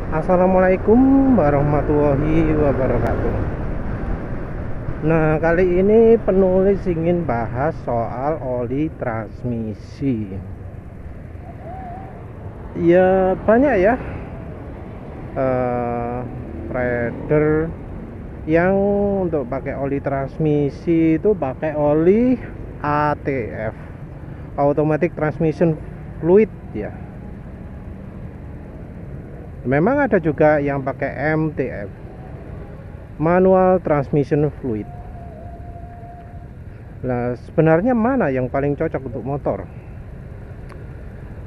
Assalamualaikum warahmatullahi wabarakatuh. Nah, kali ini penulis ingin bahas soal oli transmisi. Ya, banyak ya trader yang untuk pakai oli transmisi itu pakai oli ATF, Automatic Transmission Fluid ya. Memang ada juga yang pakai MTF, Manual Transmission Fluid. Nah, sebenarnya mana yang paling cocok untuk motor?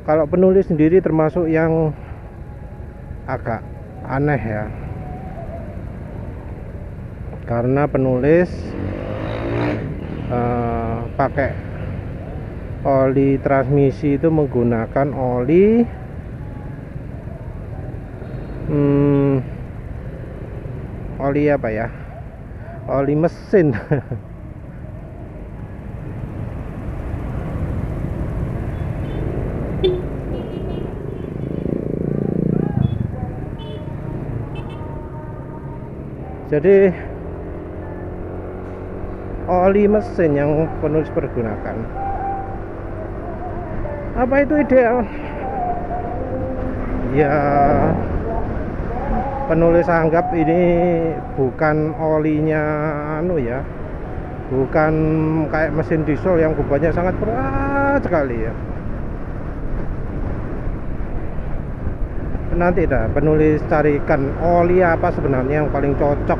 Kalau penulis sendiri termasuk yang agak aneh ya, karena penulis pakai oli transmisi itu menggunakan oli oli apa ya, oli mesin. Jadi oli mesin yang penulis pergunakan, apa itu ideal? Ya, penulis anggap ini bukan olinya bukan kayak mesin diesel yang bebannya sangat berat sekali ya. Nanti dah penulis carikan oli apa sebenarnya yang paling cocok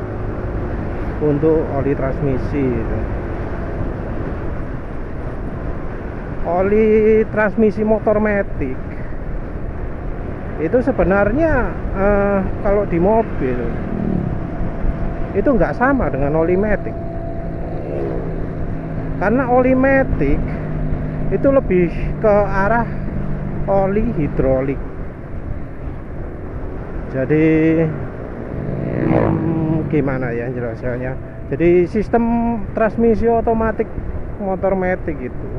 untuk oli transmisi itu. Oli transmisi motor matic itu sebenarnya kalau di mobil itu nggak sama dengan oli matic, karena oli matic itu lebih ke arah oli hidrolik. Jadi gimana ya jelasnya? Jadi sistem transmisi otomatis motor matic itu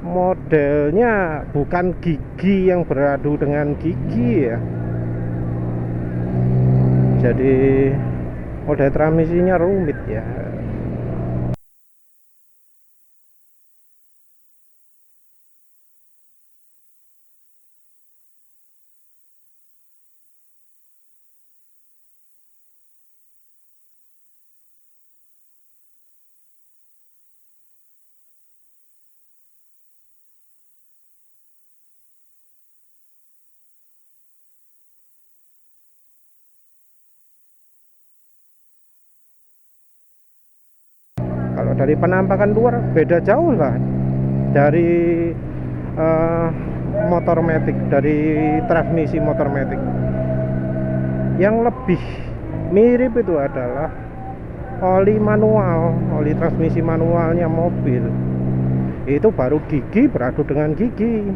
modelnya bukan gigi yang beradu dengan gigi ya. Jadi model transmisinya rumit ya. Kalau dari penampakan luar beda jauh lah dari motor matic, dari transmisi motor matic. Yang lebih mirip itu adalah oli manual, oli transmisi manualnya mobil. Itu baru gigi beradu dengan gigi.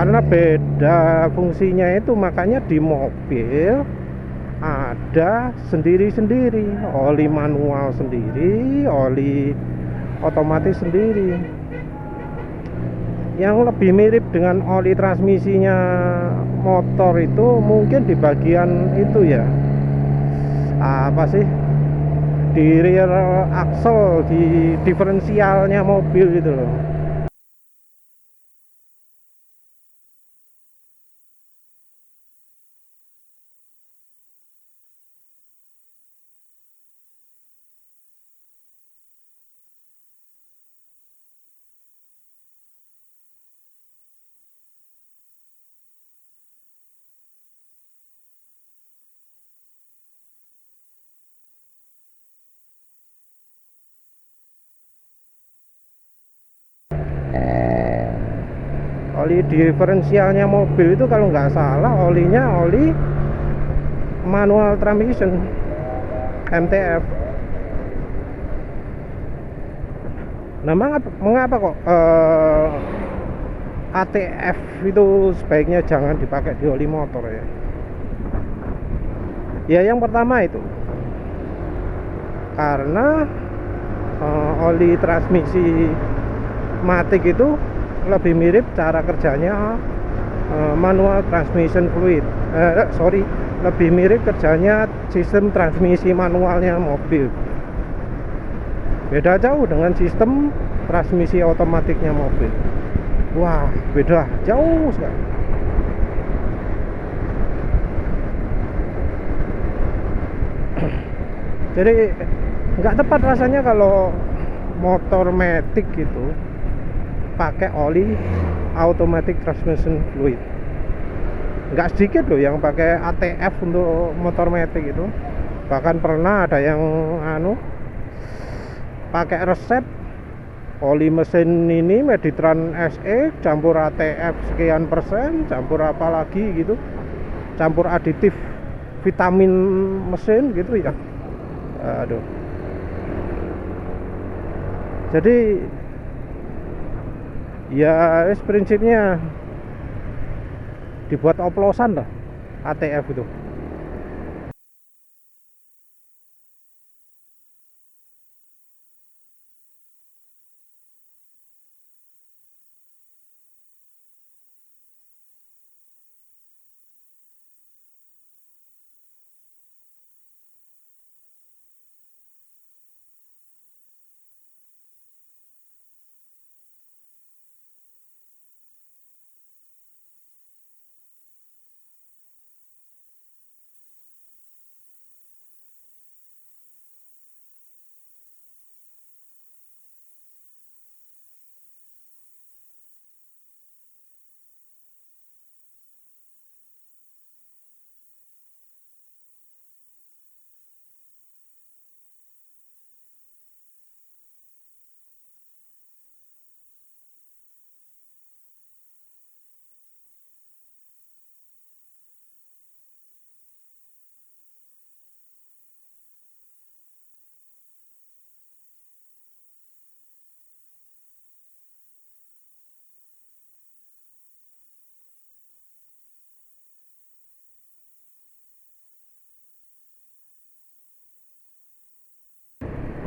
Karena beda fungsinya itu, makanya di mobil ada sendiri-sendiri, oli manual sendiri, oli otomatis sendiri. Yang lebih mirip dengan oli transmisinya motor itu mungkin di bagian itu ya, apa sih, di rear axle, di diferensialnya mobil gitu loh. Oli diferensialnya mobil itu kalau nggak salah olinya oli manual transmission, MTF. Nah, mengapa kok ATF itu sebaiknya jangan dipakai di oli motor ya? Ya yang pertama itu karena oli transmisi matic itu lebih mirip cara kerjanya manual transmission fluid. Sorry, lebih mirip kerjanya sistem transmisi manualnya mobil. Beda jauh dengan sistem transmisi otomatiknya mobil. Wah, beda jauh sekali. Jadi nggak tepat rasanya kalau motor matic itu pakai oli automatic transmission fluid. Nggak sedikit loh yang pakai ATF untuk motor matic itu. Bahkan pernah ada yang pakai resep oli mesin ini Meditran SE campur ATF sekian persen, campur apa lagi gitu, campur aditif vitamin mesin gitu ya. Aduh. Jadi ya prinsipnya dibuat oplosan lah ATF itu.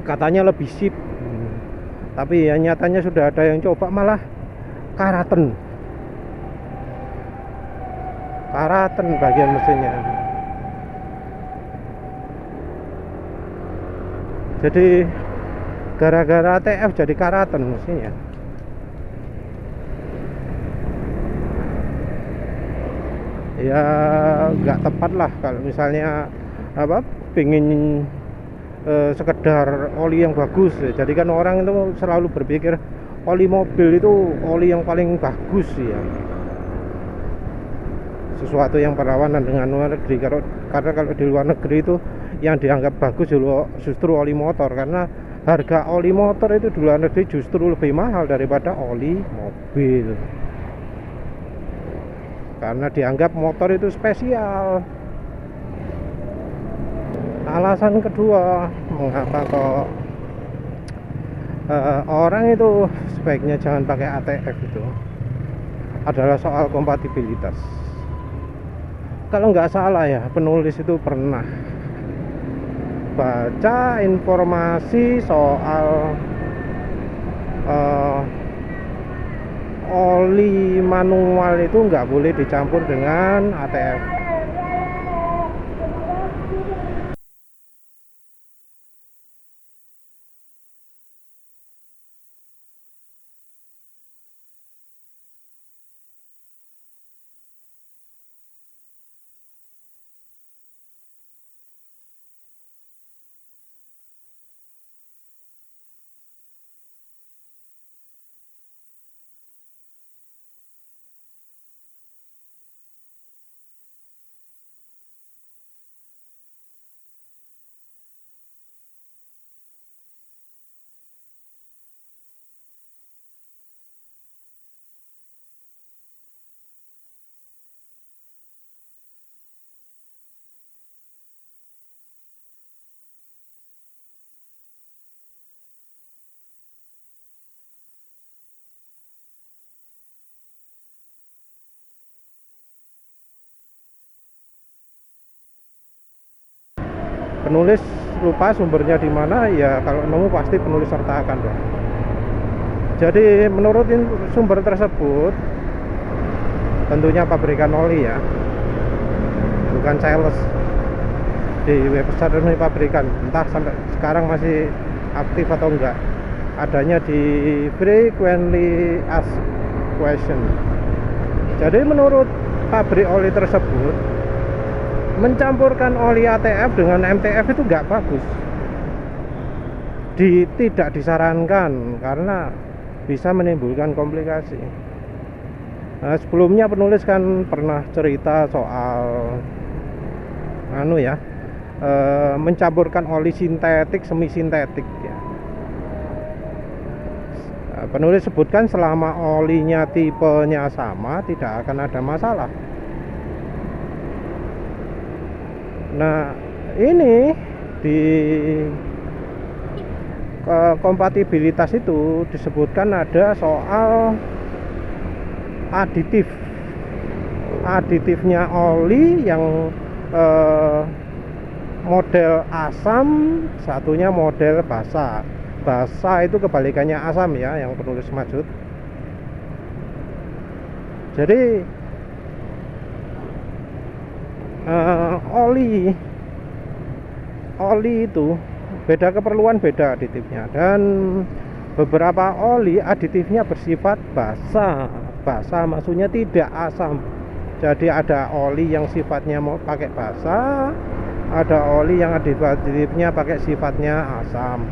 Katanya lebih sip. Tapi ya nyatanya sudah ada yang coba malah karaten bagian mesinnya. Jadi gara-gara ATF jadi karaten mesinnya. Ya nggak tepat lah kalau misalnya apa pingin sekedar oli yang bagus. Jadi kan orang itu selalu berpikir oli mobil itu oli yang paling bagus ya, sesuatu yang berlawanan dengan luar negeri. Karena kalau di luar negeri itu yang dianggap bagus justru oli motor, karena harga oli motor itu di luar negeri justru lebih mahal daripada oli mobil, karena dianggap motor itu spesial. Alasan kedua mengapa kok orang itu sebaiknya jangan pakai ATF itu adalah soal kompatibilitas. Kalau nggak salah ya, penulis itu pernah baca informasi soal oli manual itu nggak boleh dicampur dengan ATF. Penulis lupa sumbernya di mana, ya kalau nemu pasti penulis sertakan dong. Jadi menurut sumber tersebut, tentunya pabrikan oli ya, bukan sales, di website resmi pabrikan, entah sampai sekarang masih aktif atau enggak, adanya di frequently asked question. Jadi menurut pabrik oli tersebut, mencampurkan oli ATF dengan MTF itu enggak bagus, tidak disarankan karena bisa menimbulkan komplikasi. Nah, sebelumnya penulis kan pernah cerita soal mencampurkan oli sintetik, semi sintetik ya. Penulis sebutkan selama olinya tipenya sama tidak akan ada masalah. Nah, ini di kompatibilitas itu disebutkan ada soal aditifnya oli yang model asam, satunya model basa. Basa itu kebalikannya asam ya, yang penulis maksud. Jadi oli itu beda keperluan, beda aditifnya, dan beberapa oli aditifnya bersifat basa. Basa maksudnya tidak asam. Jadi ada oli yang sifatnya mau pakai basa, ada oli yang aditifnya pakai sifatnya asam.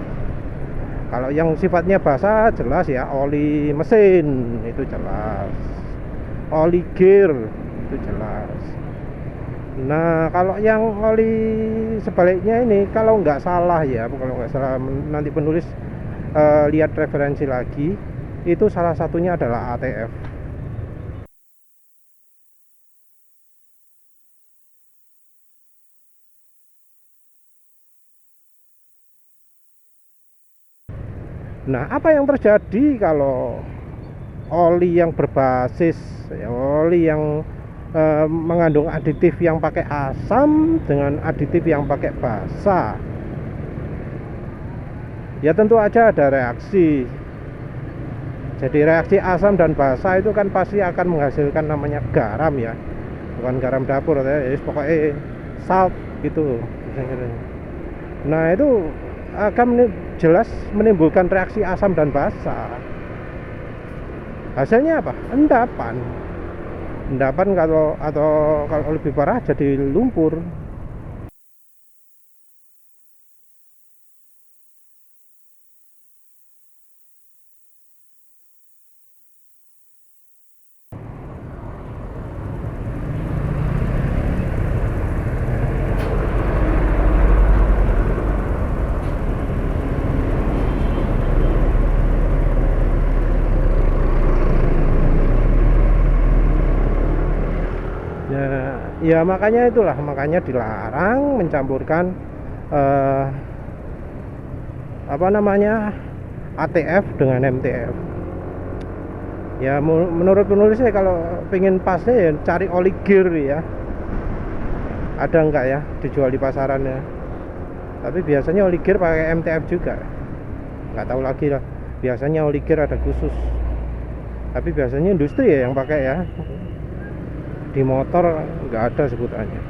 Kalau yang sifatnya basa jelas ya, oli mesin itu jelas, oli gear itu jelas. Nah, kalau yang oli sebaliknya ini, kalau nggak salah ya, kalau nggak salah nanti penulis lihat referensi lagi, itu salah satunya adalah ATF. Nah, apa yang terjadi kalau oli yang berbasis oli yang mengandung aditif yang pakai asam dengan aditif yang pakai basa? Ya tentu aja ada reaksi. Jadi reaksi asam dan basa itu kan pasti akan menghasilkan namanya garam ya, bukan garam dapur ya, pokoknya salt gitu. Nah, itu akan jelas menimbulkan reaksi asam dan basa. Hasilnya apa? Endapan kalau lebih parah jadi lumpur. Ya makanya dilarang mencampurkan ATF dengan MTF. Ya menurut penulisnya kalau pengen pasnya ya cari oli gear ya. Ada enggak ya dijual di pasarannya? Tapi biasanya oli gear pakai MTF juga. Nggak tahu lagi lah. Biasanya oli gear ada khusus. Tapi biasanya industri ya yang pakai ya. Di motor nggak ada sebutannya.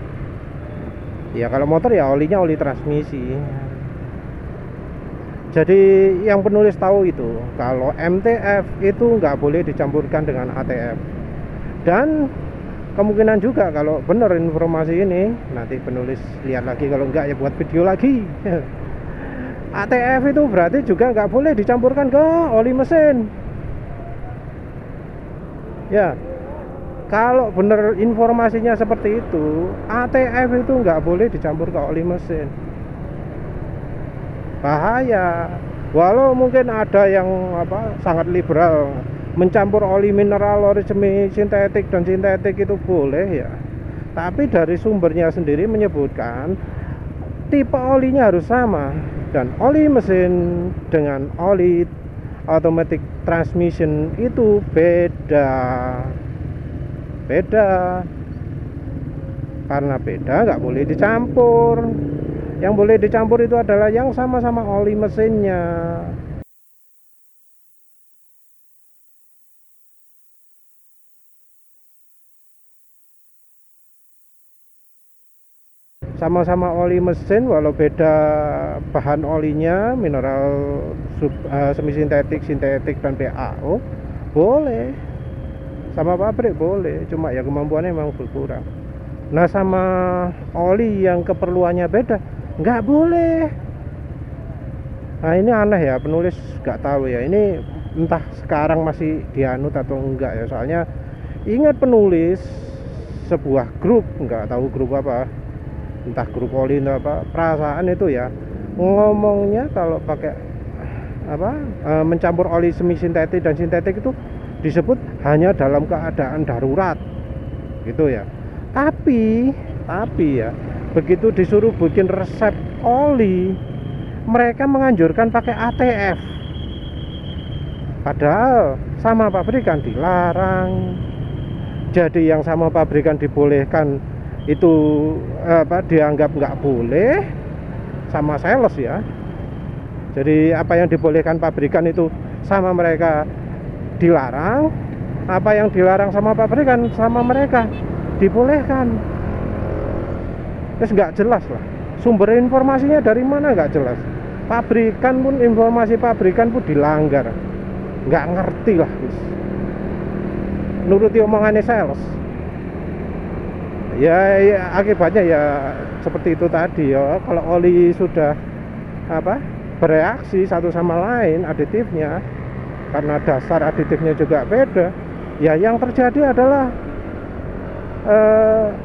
Ya kalau motor ya olinya oli transmisi. Jadi yang penulis tahu itu kalau MTF itu nggak boleh dicampurkan dengan ATF. Dan kemungkinan juga kalau benar informasi ini, nanti penulis lihat lagi, kalau enggak ya buat video lagi. ATF itu berarti juga nggak boleh dicampurkan ke oli mesin. Ya, kalau benar informasinya seperti itu, ATF itu nggak boleh dicampur ke oli mesin. Bahaya. Walau mungkin ada yang sangat liberal, mencampur oli mineral, oli semi sintetik dan sintetik itu boleh ya. Tapi dari sumbernya sendiri menyebutkan tipe olinya harus sama, dan oli mesin dengan oli automatic transmission itu beda. Karena beda nggak boleh dicampur. Yang boleh dicampur itu adalah yang sama-sama oli mesinnya. Sama-sama oli mesin, walau beda bahan olinya, mineral semi sintetik, sintetik dan PAO, boleh. Sama pabrik boleh, cuma ya kemampuannya memang berkurang. Nah, sama oli yang keperluannya beda, nggak boleh. Nah, ini aneh ya, penulis nggak tahu ya, ini entah sekarang masih dianut atau enggak ya. Soalnya ingat penulis sebuah grup, nggak tahu grup apa, entah grup oli apa, perasaan itu ya, ngomongnya kalau pakai apa, mencampur oli semi sintetik dan sintetik itu disebut hanya dalam keadaan darurat gitu ya. Tapi ya, begitu disuruh bikin resep oli, mereka menganjurkan pakai ATF, padahal sama pabrikan dilarang. Jadi yang sama pabrikan dibolehkan itu dianggap nggak boleh sama sales ya. Jadi apa yang dibolehkan pabrikan itu sama mereka dilarang, apa yang dilarang sama pabrikan sama mereka dibolehkan. Terus nggak jelas lah, sumber informasinya dari mana nggak jelas. Pabrikan pun, informasi pabrikan pun dilanggar, nggak ngerti lah, nuruti omongannya sales. Ya, akibatnya ya seperti itu tadi ya. Kalau oli sudah bereaksi satu sama lain aditifnya, karena dasar aditifnya juga beda, ya yang terjadi adalah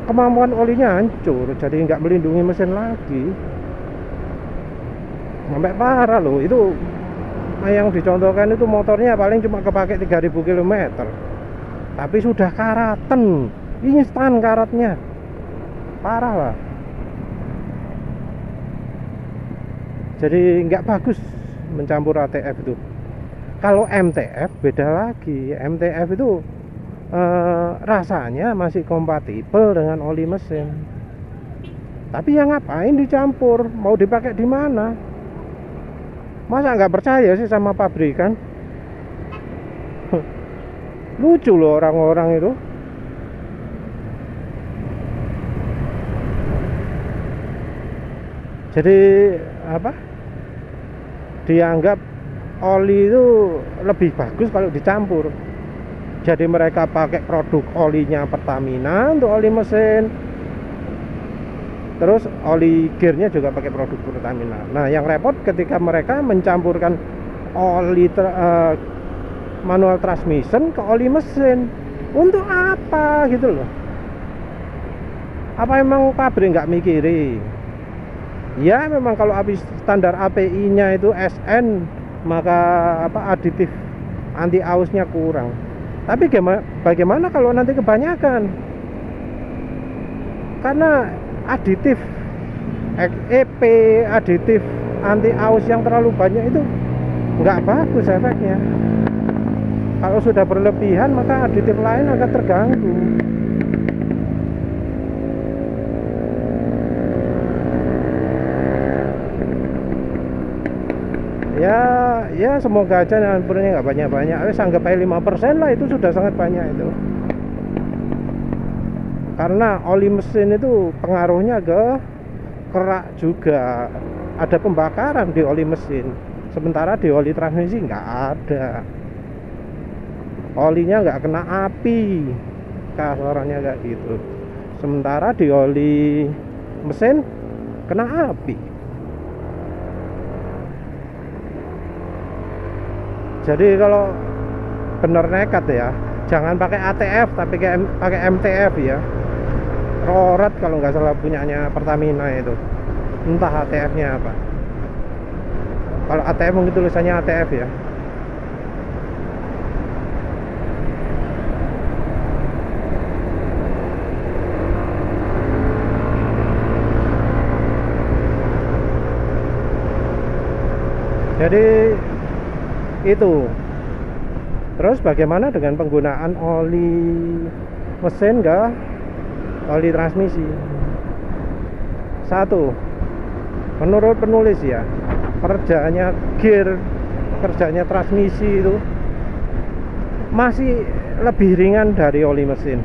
kemampuan olinya hancur, jadi nggak melindungi mesin lagi. Sampai parah loh, itu yang dicontohkan itu motornya paling cuma kepake 3000 km, tapi sudah karatan, instan karatnya, parah lah. Jadi nggak bagus mencampur ATF itu. Kalau MTF beda lagi. MTF itu rasanya masih kompatibel dengan oli mesin. Tapi yang ngapain dicampur? Mau dipakai di mana? Masa nggak percaya sih sama pabrikan? Lucu loh orang-orang itu. Jadi dianggap oli itu lebih bagus kalau dicampur. Jadi mereka pakai produk olinya Pertamina untuk oli mesin, terus oli gearnya juga pakai produk Pertamina. Nah, yang repot ketika mereka mencampurkan oli manual transmission ke oli mesin. Untuk apa gitu loh? Apa emang pabrik nggak mikirin? Ya memang kalau standar API-nya itu SN, maka aditif anti ausnya kurang. Tapi bagaimana kalau nanti kebanyakan? Karena aditif EP, aditif anti aus yang terlalu banyak itu nggak bagus efeknya. Kalau sudah berlebihan, maka aditif lain akan terganggu. Ya semoga aja nyampurnya nggak banyak-banyak. Anggap aja 5% lah, itu sudah sangat banyak itu. Karena oli mesin itu pengaruhnya ke kerak juga. Ada pembakaran di oli mesin, sementara di oli transmisi nggak ada. Olinya nggak kena api, kasarannya kayak gitu. Sementara di oli mesin kena api. Jadi kalau bener nekat ya, jangan pakai ATF tapi pakai MTF ya. Roret kalau nggak salah punyanya Pertamina itu. Entah ATF-nya apa. Kalau ATF mungkin tulisannya ATF ya. Jadi itu. Terus bagaimana dengan penggunaan oli mesin oli transmisi? Satu, menurut penulis ya, kerjanya gear, kerjanya transmisi itu masih lebih ringan dari oli mesin.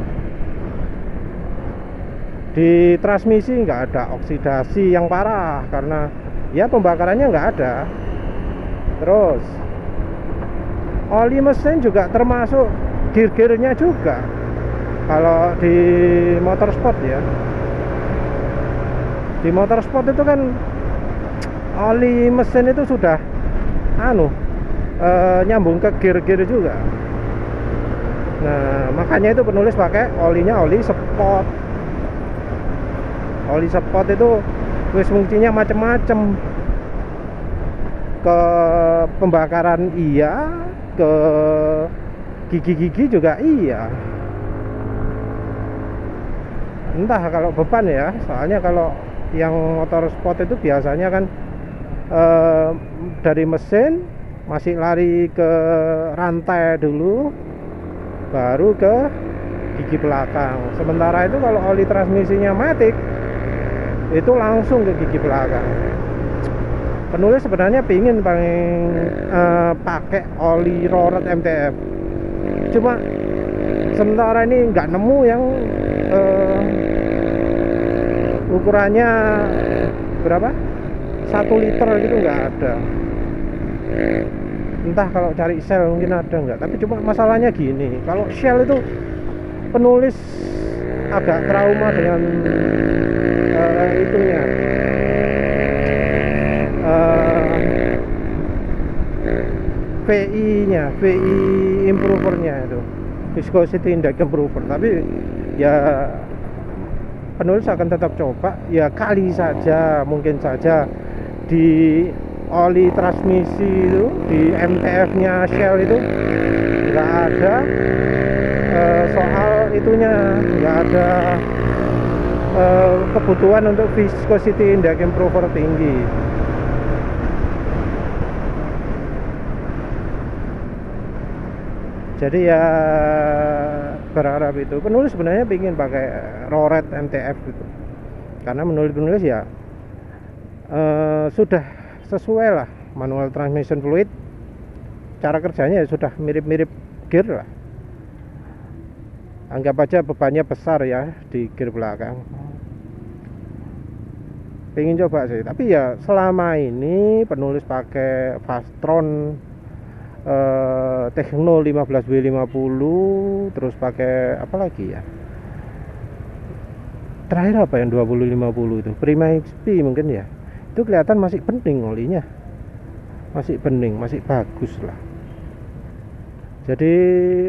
Di transmisi nggak ada oksidasi yang parah karena ya pembakarannya nggak ada. Terus oli mesin juga termasuk gear-gearnya juga. Kalau di motorsport ya, di motorsport itu kan oli mesin itu sudah nyambung ke gear-gear juga. Nah makanya itu penulis pakai olinya oli sport. Oli sport itu wis fungsinya macam-macam, ke pembakaran iya, ke gigi-gigi juga iya. Entah kalau beban ya, soalnya kalau yang motor sport itu biasanya kan dari mesin masih lari ke rantai dulu, baru ke gigi belakang. Sementara itu kalau oli transmisinya matic, itu langsung ke gigi belakang. Penulis sebenarnya pingin pakai oli Roret MTF, cuma sementara ini nggak nemu yang ukurannya berapa, 1 liter gitu, nggak ada. Entah kalau cari Shell mungkin ada nggak, tapi cuma masalahnya gini, kalau Shell itu penulis agak trauma dengan itunya, VI improvernya itu, viscosity index improver. Tapi ya penulis akan tetap coba, ya kali saja, mungkin saja di oli transmisi itu, di MTF-nya Shell itu nggak ada soal itunya, nggak ada kebutuhan untuk viscosity index improver tinggi. Jadi ya berharap itu. Penulis sebenarnya ingin pakai Roret MTF gitu, karena penulis ya sudah sesuai lah, manual transmission fluid, cara kerjanya ya sudah mirip-mirip gear lah. Anggap aja bebannya besar ya di gear belakang. Pengen coba sih, tapi ya selama ini penulis pakai Fastron Techno 15W50, terus pakai apa lagi ya, terakhir apa yang 2050 itu, Prima XP mungkin ya. Itu kelihatan masih bening olinya, masih bening, masih bagus lah. Jadi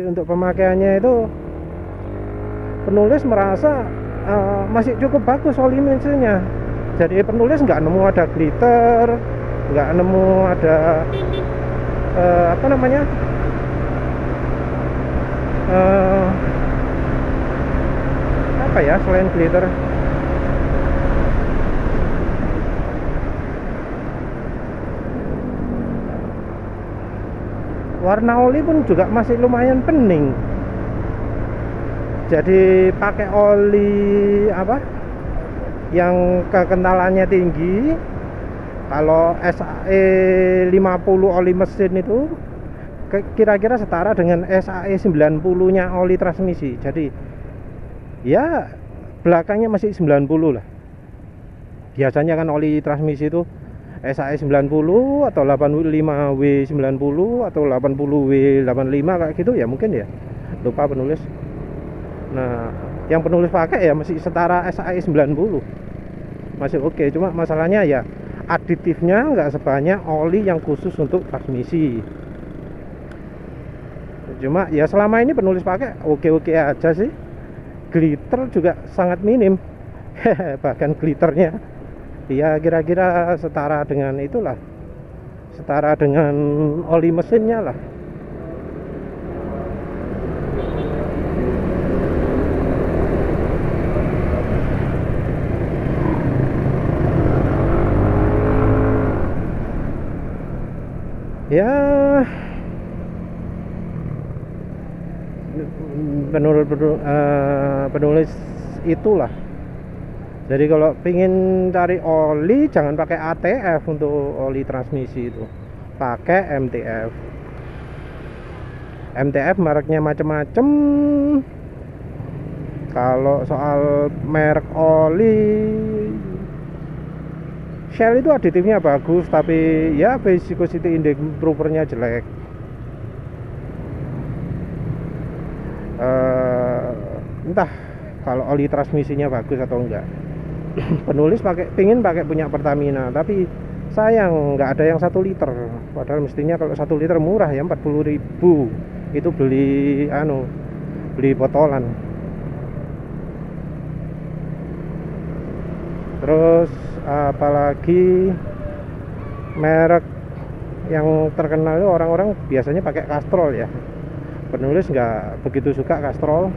untuk pemakaiannya itu penulis merasa masih cukup bagus oli mesinnya. Jadi penulis nggak nemu ada glitter, nggak nemu ada apa namanya, apa ya selain glitter, warna oli pun juga masih lumayan bening. Jadi pakai oli apa yang kekentalannya tinggi. Kalau SAE 50 oli mesin itu kira-kira setara dengan SAE 90 nya oli transmisi. Jadi ya belakangnya masih 90 lah. Biasanya kan oli transmisi itu SAE 90 atau 85W90 atau 80W85 kayak gitu ya, mungkin ya, lupa penulis. Nah yang penulis pakai ya masih setara SAE 90, masih oke. Cuma masalahnya ya aditifnya nggak sebanyak oli yang khusus untuk transmisi. Cuma ya selama ini penulis pakai oke-oke aja sih. Glitter juga sangat minim. Bahkan glitternya ya kira-kira setara dengan itulah, setara dengan oli mesinnya lah. Ya penulis itulah Jadi kalau pingin cari oli jangan pakai ATF untuk oli transmisi itu, pakai MTF. MTF mereknya macam-macam. Kalau soal merek oli, Shell itu aditifnya bagus, tapi ya viscosity index improvernya jelek. Entah kalau oli transmisinya bagus atau enggak. Penulis pingin pakai punya Pertamina, tapi sayang nggak ada yang 1 liter. Padahal mestinya kalau 1 liter murah ya, 40.000 itu beli botolan. Terus apalagi merek yang terkenal itu orang-orang biasanya pakai Castrol ya. Penulis nggak begitu suka Castrol.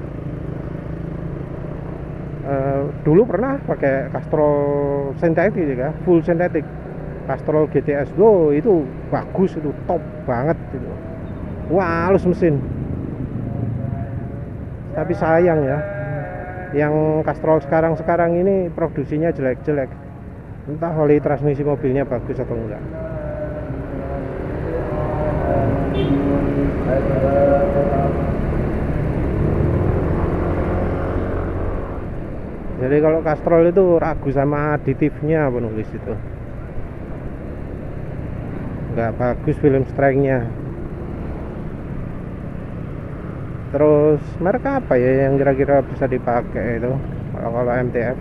Dulu pernah pakai Castrol sintetik ya, full sintetik. Castrol GTS itu bagus, itu top banget gitu. Wah, halus mesin. Tapi sayang ya, yang Castrol sekarang ini produksinya jelek-jelek. Entah oli transmisi mobilnya bagus atau enggak. Jadi kalau Castrol itu ragu sama aditifnya, penulis itu nggak bagus film strength-nya. Terus merek apa ya yang kira-kira bisa dipakai itu kalau MTF?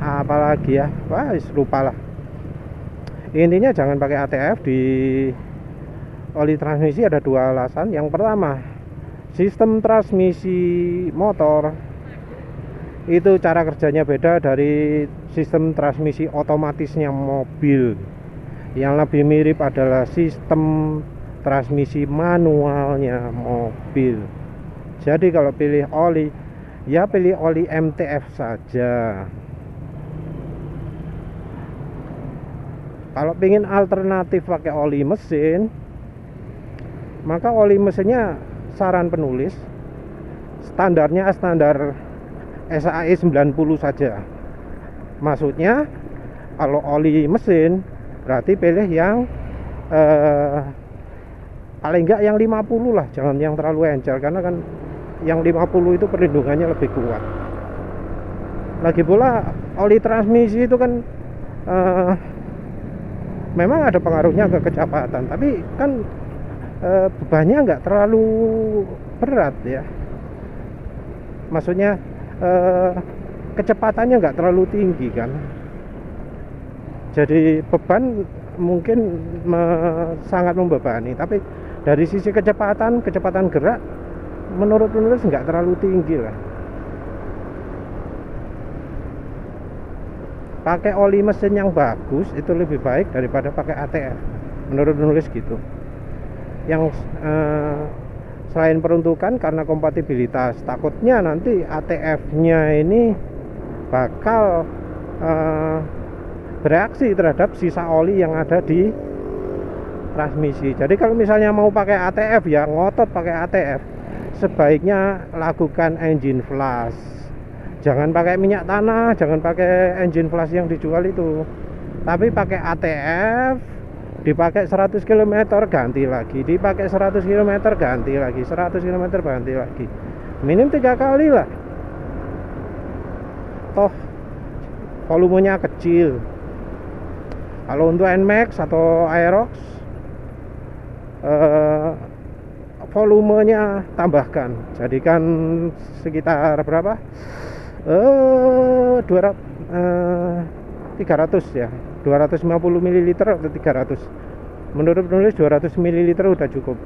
Apalagi ya, wah lupa lah. Intinya jangan pakai ATF di oli transmisi. Ada 2 alasan. Yang pertama, sistem transmisi motor itu cara kerjanya beda dari sistem transmisi otomatisnya mobil. Yang lebih mirip adalah sistem transmisi manualnya mobil. Jadi kalau pilih oli, ya pilih oli MTF saja. Kalau ingin alternatif pakai oli mesin, maka oli mesinnya saran penulis standarnya standar SAE 90 saja. Maksudnya kalau oli mesin berarti pilih yang paling enggak yang 50 lah, jangan yang terlalu encer, karena kan yang 50 itu perlindungannya lebih kuat. Lagi pula oli transmisi itu kan memang ada pengaruhnya ke kecepatan, tapi kan bebannya nggak terlalu berat ya. Maksudnya kecepatannya nggak terlalu tinggi kan. Jadi beban mungkin sangat membebani, tapi dari sisi kecepatan gerak menurut penulis nggak terlalu tinggi lah. Pakai oli mesin yang bagus itu lebih baik daripada pakai ATF, menurut penulis gitu. Yang selain peruntukan karena kompatibilitas, takutnya nanti ATF-nya ini bakal bereaksi terhadap sisa oli yang ada di transmisi. Jadi kalau misalnya mau pakai ATF, ya ngotot pakai ATF, sebaiknya lakukan engine flush. Jangan pakai minyak tanah, jangan pakai engine flush yang dijual itu, tapi pakai ATF. Dipakai 100 km ganti lagi, dipakai 100 km ganti lagi, 100 km ganti lagi, minim 3 kali lah. Toh volumenya kecil. Kalau untuk NMAX atau Aerox volumenya tambahkan, jadikan sekitar berapa, 300 ya, 250 ml atau 300. Menurut penulis 200 ml udah cukup.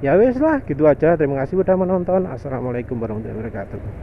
Ya wes lah, gitu aja. Terima kasih udah menonton. Assalamualaikum warahmatullahi wabarakatuh.